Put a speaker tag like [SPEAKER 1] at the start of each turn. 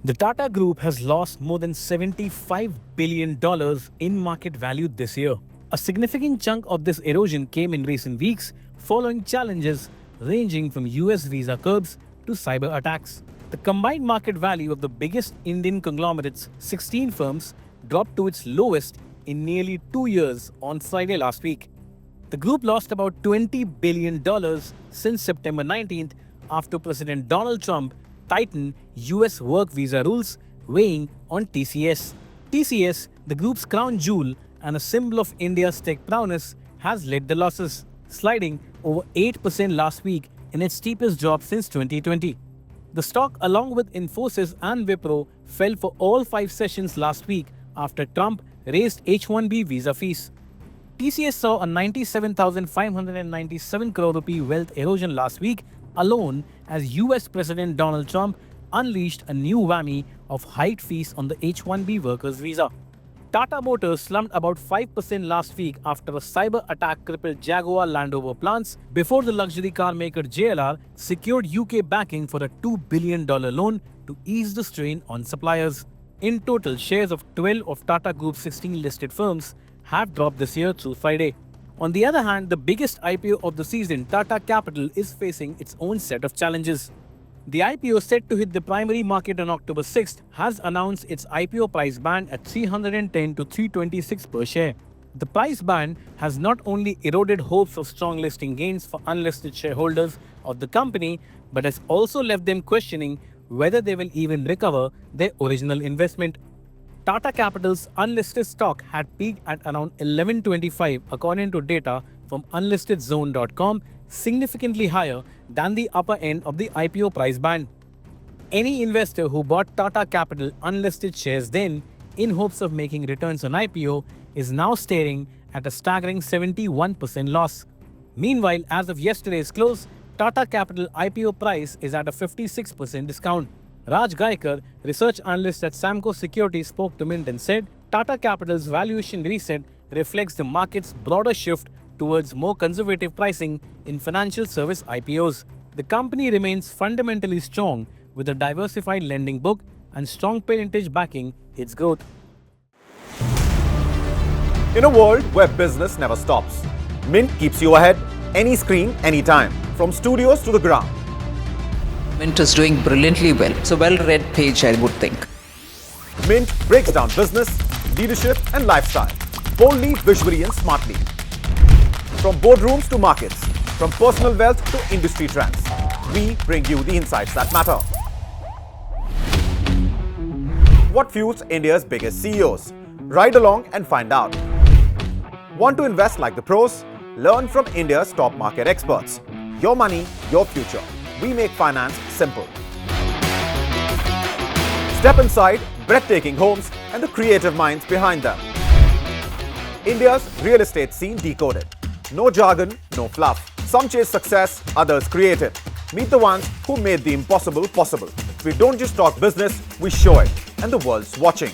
[SPEAKER 1] The Tata Group has lost more than $75 billion in market value this year. A significant chunk of this erosion came in recent weeks following challenges ranging from US visa curbs to cyber attacks. The combined market value of the biggest Indian conglomerate's 16 firms dropped to its lowest in nearly 2 years on Friday last week. The group lost about $20 billion since September 19th after President Donald Trump tightened US work visa rules, weighing on TCS. TCS, the group's crown jewel and a symbol of India's tech prowess, has led the losses, sliding over 8% last week in its steepest drop since 2020. The stock, along with Infosys and Wipro, fell for all 5 sessions last week after Trump raised H-1B visa fees. TCS saw a 97,597 crore rupee wealth erosion last week alone as US President Donald Trump unleashed a new whammy of hiked fees on the H-1B workers' visa. Tata Motors slumped about 5% last week after a cyber attack crippled Jaguar Land Rover plants before the luxury car maker JLR secured UK backing for a $2 billion loan to ease the strain on suppliers. In total, shares of 12 of Tata Group's 16 listed firms have dropped this year through Friday. On the other hand, the biggest IPO of the season, Tata Capital, is facing its own set of challenges. The IPO, set to hit the primary market on October 6th, has announced its IPO price band at 310 to 326 per share. The price band has not only eroded hopes of strong listing gains for unlisted shareholders of the company, but has also left them questioning whether they will even recover their original investment. Tata Capital's unlisted stock had peaked at around 1125 according to data from unlistedzone.com, significantly higher than the upper end of the IPO price band. Any investor who bought Tata Capital unlisted shares then, in hopes of making returns on IPO, is now staring at a staggering 71% loss. Meanwhile, as of yesterday's close, Tata Capital IPO price is at a 56% discount. Raj Gaikar, research analyst at Samco Securities, spoke to Mint and said Tata Capital's valuation reset reflects the market's broader shift towards more conservative pricing in financial service IPOs. The company remains fundamentally strong with a diversified lending book and strong parentage backing its growth.
[SPEAKER 2] In a world where business never stops, Mint keeps you ahead, any screen, anytime, from studios to the ground.
[SPEAKER 3] Mint is doing brilliantly well. It's a well-read page, I would think.
[SPEAKER 2] Mint breaks down business, leadership and lifestyle, boldly, visually and smartly. From boardrooms to markets, from personal wealth to industry trends, we bring you the insights that matter. What fuels India's biggest CEOs? Ride along and find out. Want to invest like the pros? Learn from India's top market experts. Your money, your future. We make finance simple. Step inside breathtaking homes and the creative minds behind them. India's real estate scene decoded. No jargon, no fluff. Some chase success, others create it. Meet the ones who made the impossible possible. We don't just talk business, we show it. And the world's watching.